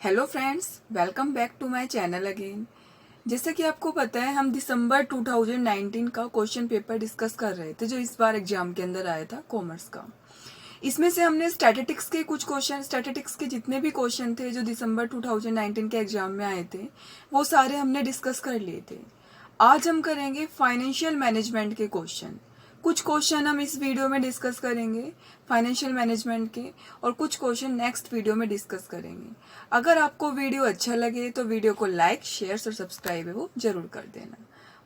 Hello friends, welcome back to my channel again. जैसे कि आपको पता है, हम दिसंबर 2019 का क्वेश्चन पेपर डिस्कस कर रहे थे जो इस बार एग्जाम के अंदर आया था कॉमर्स का। इसमें से हमने स्टैटिस्टिक्स के जितने भी क्वेश्चन थे जो दिसंबर 2019 के एग्जाम में आए थे वो सारे हमने डिस्कस कर लिए थे। आज हम करेंगे फाइनेंशियल मैनेजमेंट के क्वेश्चन। कुछ क्वेश्चन हम इस वीडियो में डिस्कस करेंगे फाइनेंशियल मैनेजमेंट के, और कुछ क्वेश्चन नेक्स्ट वीडियो में डिस्कस करेंगे। अगर आपको वीडियो अच्छा लगे तो वीडियो को लाइक, शेयर और सब्सक्राइब है वो जरूर कर देना।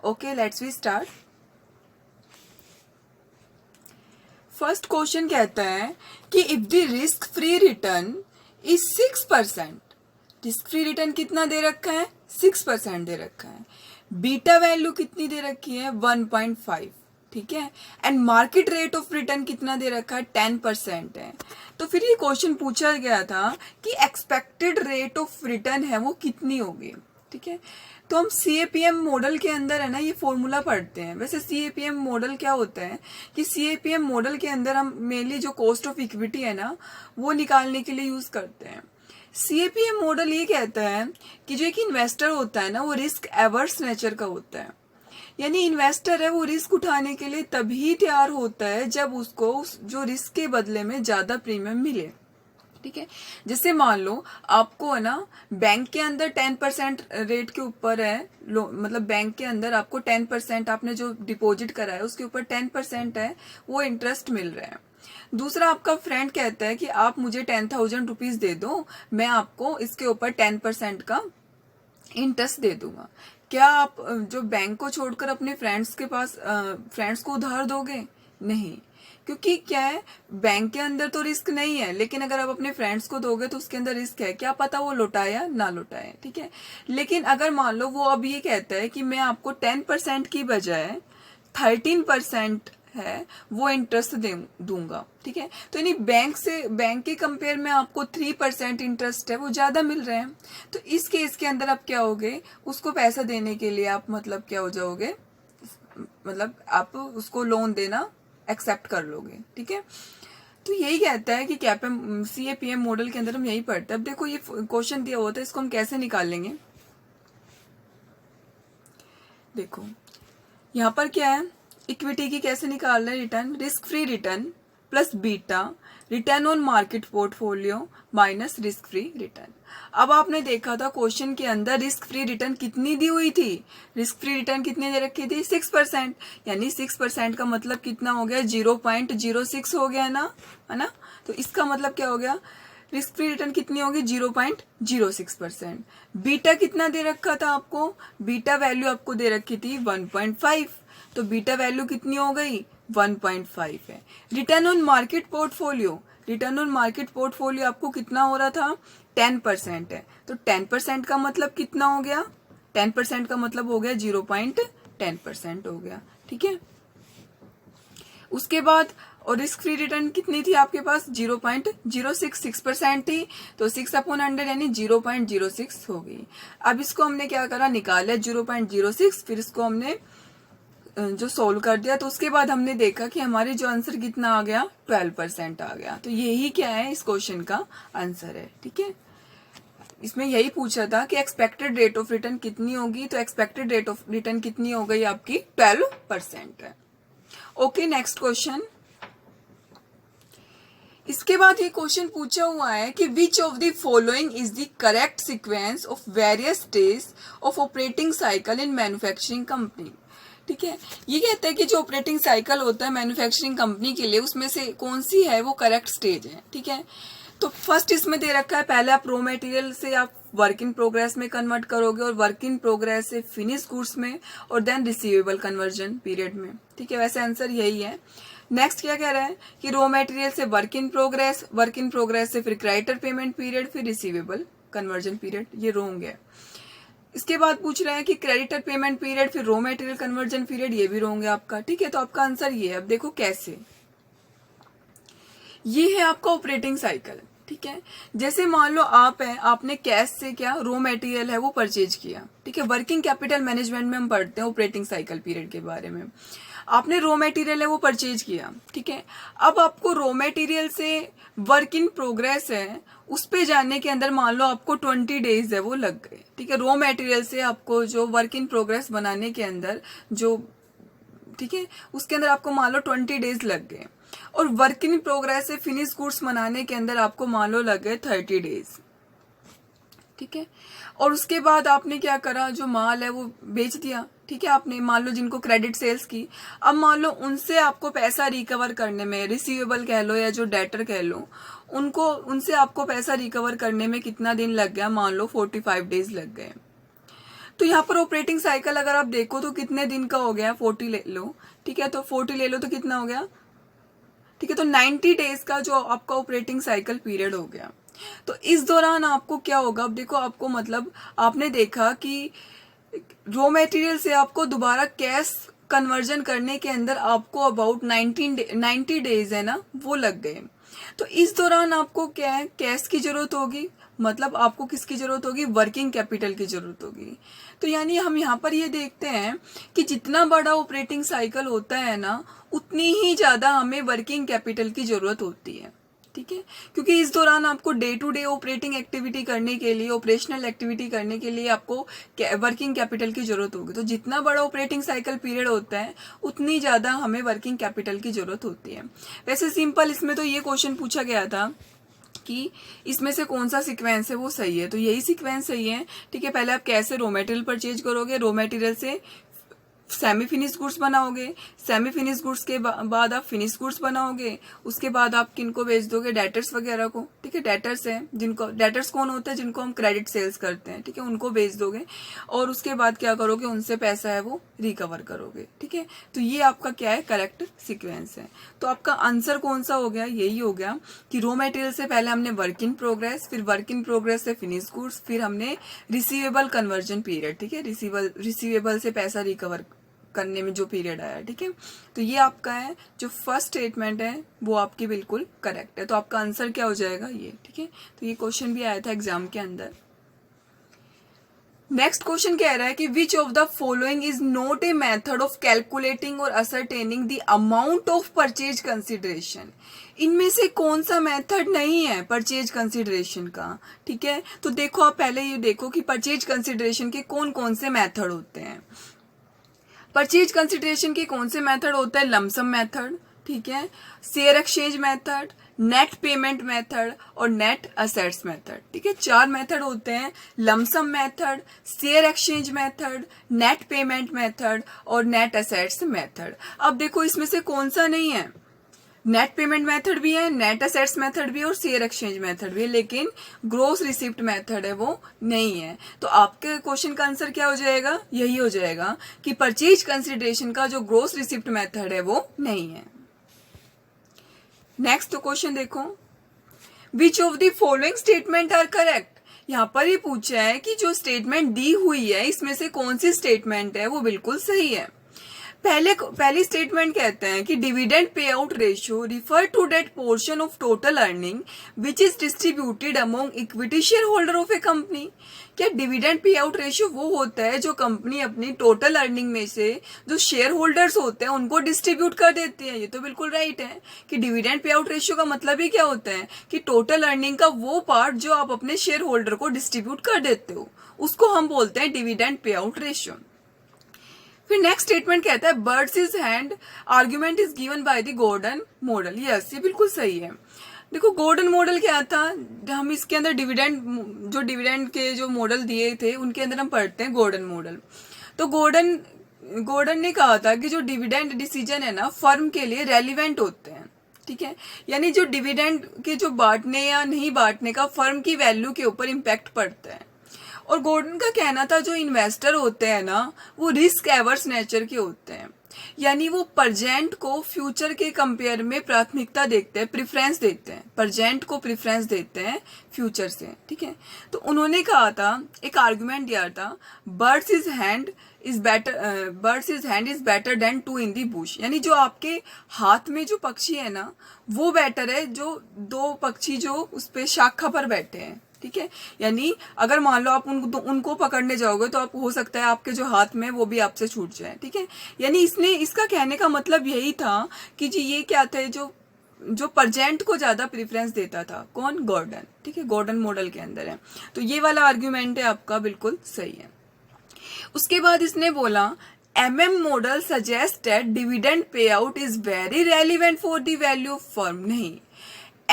Okay, let's we start. First question कहता है कि if the risk free return is 6%, risk free return कितना दे रखा है? 6% दे रखा है। बीटा वैल्यू कितनी दे रखी है? 1.5, ठीक है। And market rate of return कितना दे रखा है? 10% है। तो फिर ये क्वेश्चन पूछा गया था कि एक्सपेक्टेड रेट ऑफ रिटर्न है वो कितनी होगी, ठीक है। तो हम सीएपीएम मॉडल के अंदर है ना ये फॉर्मूला पढ़ते हैं। वैसे सीएपीएम मॉडल क्या होता है कि सीएपीएम मॉडल के अंदर हम मेनली जो कॉस्ट ऑफ इक्विटी है ना वो निकालने के लिए यूज करते हैं। सीएपीएम मॉडल ये कहता है कि जो एक इन्वेस्टर होता है ना वो रिस्क एवर्स नेचर का होता है। यानी इन्वेस्टर है वो रिस्क उठाने के लिए तभी तैयार होता है जब उसको जो रिस्क के बदले में ज्यादा प्रीमियम मिले, ठीक है। जैसे मान लो आपको है ना बैंक के अंदर 10% रेट के ऊपर है, मतलब बैंक के अंदर आपको 10% आपने जो डिपॉजिट करा है उसके ऊपर 10% है वो इंटरेस्ट मिल रहा है। दूसरा आपका फ्रेंड कहता है कि आप मुझे 10,000 रुपीज दे दो, मैं आपको इसके ऊपर 10% का इंटरेस्ट दे दूंगा। क्या आप जो बैंक को छोड़कर अपने फ्रेंड्स को उधार दोगे? नहीं, क्योंकि क्या है, बैंक के अंदर तो रिस्क नहीं है, लेकिन अगर आप अपने फ्रेंड्स को दोगे तो उसके अंदर रिस्क है, क्या पता वो लौटाए या ना लौटाए, ठीक है। लेकिन अगर मान लो वो अब ये कहता है कि मैं आपको 10% की बजाय 13% है वो इंटरेस्ट दूंगा, ठीक है। तो यानी बैंक के कंपेयर में आपको 3% इंटरेस्ट है वो ज्यादा मिल रहे हैं। तो इस केस के अंदर आप क्या होगे, उसको पैसा देने के लिए आप मतलब क्या हो जाओगे, मतलब आप उसको लोन देना एक्सेप्ट कर लोगे, ठीक है। तो यही कहता है कि सीएपीएम मॉडल के अंदर हम यही पढ़ते हैं। अब देखो ये क्वेश्चन दिया हुआ था, इसको हम कैसे निकाल लेंगे। देखो यहाँ पर क्या है, इक्विटी की कैसे निकाल रहे हैं return, risk free return plus beta return on market portfolio minus risk free return. अब आपने देखा था क्वेश्चन के अंदर रिस्क फ्री रिटर्न कितनी दी हुई थी, रिस्क फ्री रिटर्न कितनी दे रखी थी? 6%। यानी 6% का मतलब कितना हो गया? 0.06 हो गया ना, है ना। तो इसका मतलब क्या हो गया, रिस्क फ्री रिटर्न कितनी होगी? 0.06%। बीटा कितना दे रखा था आपको? बीटा वैल्यू आपको दे रखी थी 1.5, तो बीटा वैल्यू कितनी हो गई? 1.5 है। Return on market portfolio, return on market portfolio आपको कितना हो रहा था? 10% है। तो 10% का मतलब कितना हो गया? 10% का मतलब हो गया 0.10% हो गया, ठीक है। उसके बाद और रिस्क फ्री रिटर्न कितनी थी आपके पास? 0.066% थी, तो 6/100 यानी 0.06 हो गई। अब इसको हमने क्या करा, निकाला 0.06, फिर इसको हमने जो सोल्व कर दिया, तो उसके बाद हमने देखा कि हमारे जो आंसर कितना आ गया? 12% आ गया। तो यही क्या है, इस क्वेश्चन का आंसर है, ठीक है। इसमें यही पूछा था कि एक्सपेक्टेड रेट ऑफ रिटर्न कितनी होगी, तो एक्सपेक्टेड रेट ऑफ रिटर्न कितनी हो गई आपकी? 12% है। Okay, next question. इसके बाद ये क्वेश्चन पूछा हुआ है कि which of the following is the correct sequence of various stage of operating cycle in manufacturing company, ठीक है। ये कहता है कि जो ऑपरेटिंग साइकिल होता है मैन्युफैक्चरिंग कंपनी के लिए उसमें से कौन सी है वो करेक्ट स्टेज है, ठीक है। तो फर्स्ट इसमें दे रखा है, पहले आप रॉ मटेरियल से आप वर्क इन प्रोग्रेस में कन्वर्ट करोगे, और वर्क इन प्रोग्रेस से फिनिश गुड्स में, और देन रिसीवेबल कन्वर्जन पीरियड में, ठीक है। वैसे आंसर यही है। नेक्स्ट क्या कह रहा है कि रॉ मटेरियल से वर्क इन प्रोग्रेस से फिर क्रेडिटर पेमेंट पीरियड, फिर रिसीवेबल कन्वर्जन पीरियड, ये रॉन्ग है। इसके बाद पूछ रहे हैं कि क्रेडिटर पेमेंट पीरियड फिर रॉ मटेरियल कन्वर्जन पीरियड, ये भी रॉन्ग है आपका, ठीक है। तो आपका आंसर ये है। अब देखो कैसे, ये है आपका ऑपरेटिंग साइकिल, ठीक है। जैसे मान लो आप है, आपने कैश से क्या रॉ मटेरियल है वो परचेज किया, ठीक है। वर्किंग कैपिटल मैनेजमेंट में हम पढ़ते हैं ऑपरेटिंग साइकिल पीरियड के बारे में। आपने रॉ मटेरियल है वो परचेज किया, ठीक है। अब आपको रॉ मटेरियल से वर्क इन प्रोग्रेस है उस पे जाने के अंदर मान लो आपको 20 डेज है वो लग गए, ठीक है। रॉ मटेरियल से आपको जो वर्क इन प्रोग्रेस बनाने के अंदर जो, ठीक है, उसके अंदर आपको मान लो 20 डेज लग गए, और वर्क इन प्रोग्रेस से फिनिश गुड्स बनाने के अंदर आपको मान लो लग गए 30 डेज, ठीक है। और उसके बाद आपने क्या करा, जो माल है वो बेच दिया, ठीक है। आपने मान लो जिनको क्रेडिट सेल्स की, अब मान लो उनसे आपको पैसा रिकवर करने में, रिसीवेबल कह लो या जो डेटर कह लो, उनको उनसे आपको पैसा रिकवर करने में कितना दिन लग गया, मान लो 45 डेज लग गए। तो यहाँ पर ऑपरेटिंग साइकिल अगर आप देखो तो कितने दिन का हो गया, 40 ले लो, ठीक है। तो 40 ले लो तो कितना हो गया, ठीक है। तो 90 डेज का जो आपका ऑपरेटिंग साइकिल पीरियड हो गया। तो इस दौरान आपको क्या होगा, अब देखो आपको मतलब आपने देखा कि रॉ मटेरियल से आपको दोबारा कैश कन्वर्जन करने के अंदर आपको अबाउट 90 डेज है ना वो लग गए। तो इस दौरान आपको क्या है, कैश की जरूरत होगी, मतलब आपको किसकी जरूरत होगी, वर्किंग कैपिटल की जरूरत होगी। तो यानी हम यहाँ पर ये देखते हैं कि जितना बड़ा ऑपरेटिंग साइकिल होता है ना उतनी ही ज्यादा हमें वर्किंग कैपिटल की जरूरत होती है, ठीक है। क्योंकि इस दौरान आपको day to day operating activity करने के लिए, ऑपरेशनल एक्टिविटी करने के लिए आपको वर्किंग कैपिटल की जरूरत होगी। तो जितना बड़ा ऑपरेटिंग साइकिल पीरियड होता है उतनी ज्यादा हमें वर्किंग कैपिटल की जरूरत होती है। वैसे सिंपल इसमें तो ये क्वेश्चन पूछा गया था कि इसमें से कौन सा सीक्वेंस है वो सही है, तो यही सीक्वेंस सही है, ठीक है। पहले आप कैसे रॉ मटेरियल परचेज करोगे, रॉ मटेरियल से सेमी फिनिश गुड्स बनाओगे, सेमी फिनिश गुड्स के बाद आप फिनिश गुड्स बनाओगे, उसके बाद आप किनको बेच दोगे, डेटर्स वगैरह को, ठीक है। डेटर्स है जिनको, डेटर्स कौन होते हैं, जिनको हम क्रेडिट सेल्स करते हैं, ठीक है, उनको बेच दोगे, और उसके बाद क्या करोगे, उनसे पैसा है वो रिकवर करोगे, ठीक है। तो ये आपका क्या है, करेक्ट सीक्वेंस है। तो आपका आंसर कौन सा हो गया, यही हो गया कि रॉ मटेरियल से पहले हमने वर्क इन प्रोग्रेस, फिर वर्क इन प्रोग्रेस से फिनिश गुड्स, फिर हमने रिसीवेबल कन्वर्जन पीरियड, ठीक है, रिसीवेबल से पैसा रिकवर करने में जो पीरियड आया, ठीक है। तो ये आपका है जो फर्स्ट स्टेटमेंट है वो आपकी बिल्कुल करेक्ट है। तो आपका आंसर क्या हो जाएगा, ये, ठीक है। तो ये क्वेश्चन भी आया था एग्जाम के अंदर। नेक्स्ट क्वेश्चन कह रहा है कि which of the following is not a method of calculating और ascertaining the amount of purchase consideration. इनमें से कौन सा मेथड नहीं है परचेज कंसिडरेशन का, ठीक है। तो देखो आप पहले ये देखो कि परचेज कंसिडरेशन के कौन कौन से मेथड होते हैं। परचेज कंसिडरेशन के कौन से मेथड होता है, लमसम मेथड, ठीक है, share exchange method, net payment method और नेट असेट्स मेथड, ठीक है। 4 मेथड होते हैं, lump sum method, share exchange method, net payment method और नेट असेट्स मेथड। अब देखो इसमें से कौन सा नहीं है, नेट पेमेंट मेथड भी है, नेट असेट्स मेथड भी है और शेयर एक्सचेंज मेथड भी है, लेकिन ग्रोस रिसिप्ट मेथड है वो नहीं है। तो आपके क्वेश्चन का आंसर क्या हो जाएगा, यही हो जाएगा कि परचेज कंसिडरेशन का जो ग्रोस रिसिप्ट मेथड है वो नहीं है। नेक्स्ट क्वेश्चन देखो, which of the following statement are correct. यहाँ पर ये पूछा है कि जो स्टेटमेंट दी हुई है इसमें से कौन सी स्टेटमेंट है वो बिल्कुल सही है। पहली स्टेटमेंट कहते हैं कि dividend pay out ratio refer to that portion of total earning which is distributed among equity share holder of a company. क्या डिविडेंड पे आउट रेशियो वो होता है जो कंपनी अपनी टोटल अर्निंग में से जो शेयर होल्डर्स होते हैं उनको डिस्ट्रीब्यूट कर देती है। ये तो बिल्कुल राइट है कि डिविडेंड पे आउट रेशियो का मतलब ही क्या होता है कि टोटल अर्निंग का वो पार्ट जो आप अपने शेयर होल्डर को डिस्ट्रीब्यूट कर देते हो उसको हम बोलते हैं डिविडेंड पे आउट रेशियो। फिर नेक्स्ट स्टेटमेंट कहता है birds is hand argument is given by the Gordon model. Yes, ये बिल्कुल सही है। देखो गॉर्डन मॉडल क्या था, हम इसके अंदर डिविडेंड के जो मॉडल दिए थे उनके अंदर हम पढ़ते हैं गॉर्डन मॉडल। तो गॉर्डन ने कहा था कि जो डिविडेंड डिसीजन है ना फर्म के लिए रेलिवेंट होते हैं, ठीक है। यानी जो डिविडेंड के जो बांटने या नहीं बांटने का फर्म की वैल्यू के ऊपर इम्पैक्ट पड़ता है। और गॉर्डन का कहना था जो इन्वेस्टर होते हैं ना वो रिस्क एवर्स नेचर के होते हैं, यानी वो प्रेजेंट को फ्यूचर के कंपेयर में प्राथमिकता देखते हैं, प्रेफरेंस देते हैं, प्रेजेंट को प्रेफरेंस देते हैं फ्यूचर से, ठीक है। तो उन्होंने कहा था, एक आर्गुमेंट दिया था, birds is hand is better than 2 in the Bush. यानी जो आपके हाथ में जो पक्षी है ना वो बेटर है जो 2 पक्षी जो उस पे शाखा पर बैठे हैं, ठीक है। यानी अगर मान लो आप उनको पकड़ने जाओगे तो आप हो सकता है आपके जो हाथ में वो भी आपसे छूट जाए, ठीक है। यानी इसका कहने का मतलब यही था कि जी ये क्या थे, जो परजेंट को ज्यादा प्रेफरेंस देता था, कौन, गॉर्डन, ठीक है, गॉर्डन मॉडल के अंदर है। तो ये वाला आर्ग्यूमेंट है आपका बिल्कुल सही है। उसके बाद इसने बोला MM model suggest that dividend pay out is very relevant for the value of firm. नहीं,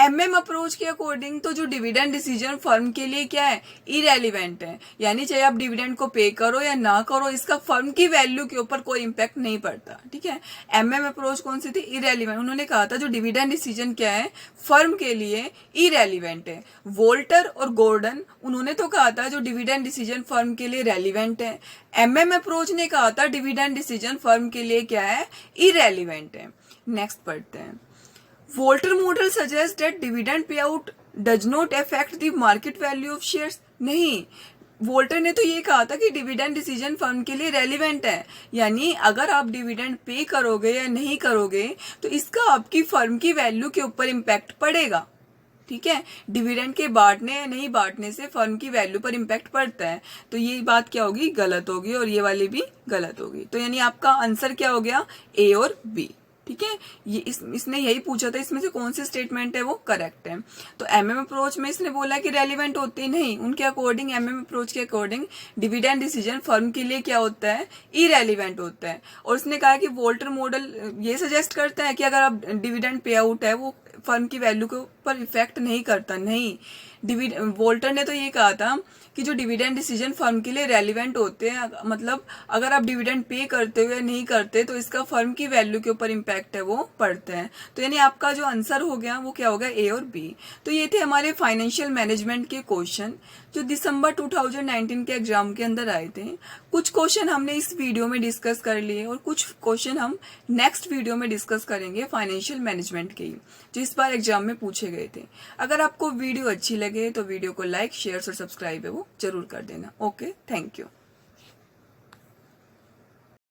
MM अप्रोच के अकॉर्डिंग तो जो डिविडेंड डिसीजन फर्म के लिए क्या है, इरेलीवेंट है। यानी चाहे आप डिविडेंड को पे करो या ना करो, इसका फर्म की वैल्यू के ऊपर कोई इम्पैक्ट नहीं पड़ता, ठीक है। MM अप्रोच कौन सी थी, इरेलीवेंट। उन्होंने कहा था जो डिविडेंड डिसीजन क्या है, फर्म के लिए इरेलीवेंट है। वोल्टर और गॉर्डन उन्होंने तो कहा था जो डिविडेंड डिसीजन फर्म के लिए रेलिवेंट है। MM अप्रोच ने कहा था डिविडेंड डिसीजन फर्म के लिए क्या है, इरेलीवेंट है। नेक्स्ट पढ़ते हैं। Walter model suggest that dividend pay out does not affect the market value of shares. नहीं, वोल्टर ने तो ये कहा था कि डिविडेंड डिसीजन फर्म के लिए रेलिवेंट है। यानी अगर आप डिविडेंड पे करोगे या नहीं करोगे तो इसका आपकी फर्म की वैल्यू के ऊपर इम्पैक्ट पड़ेगा, ठीक है। डिविडेंड के बांटने या नहीं बांटने से फर्म की वैल्यू पर इम्पैक्ट पड़ता है। तो ये बात क्या होगी, गलत होगी, और ये वाली भी गलत होगी। तो यानी आपका आंसर क्या हो गया, ए और बी, ठीक है। ये इसने यही पूछा था इसमें से कौन सी स्टेटमेंट है वो करेक्ट है। तो MM अप्रोच में इसने बोला कि रेलिवेंट होते ही नहीं, उनके अकॉर्डिंग, MM अप्रोच के अकॉर्डिंग डिविडेंड डिसीजन फर्म के लिए क्या होता है, इरेलीवेंट होता है। और उसने कहा कि वोल्टर मॉडल ये सजेस्ट करता है कि अगर आप डिविडेंड पे आउट है वो फर्म की वैल्यू के ऊपर इफेक्ट नहीं करता। नहीं, वोल्टर ने तो ये कहा था कि जो डिविडेंड डिसीजन फर्म के लिए रेलिवेंट होते हैं, मतलब अगर आप डिविडेंड पे करते हो या नहीं करते तो इसका फर्म की वैल्यू के ऊपर इम्पैक्ट है वो पड़ता है। तो यानी आपका जो आंसर हो गया वो क्या हो गया, ए और बी। तो ये थे हमारे फाइनेंशियल मैनेजमेंट के क्वेश्चन जो दिसंबर 2019 के एग्जाम के अंदर आए थे। कुछ क्वेश्चन हमने इस वीडियो में डिस्कस कर लिए और कुछ क्वेश्चन हम नेक्स्ट वीडियो में डिस्कस करेंगे फाइनेंशियल मैनेजमेंट के ही, जो इस बार एग्जाम में पूछे गए थे। अगर आपको वीडियो अच्छी लगे तो वीडियो को लाइक, शेयर और सब्सक्राइब है वो जरूर कर देना। Okay, thank you.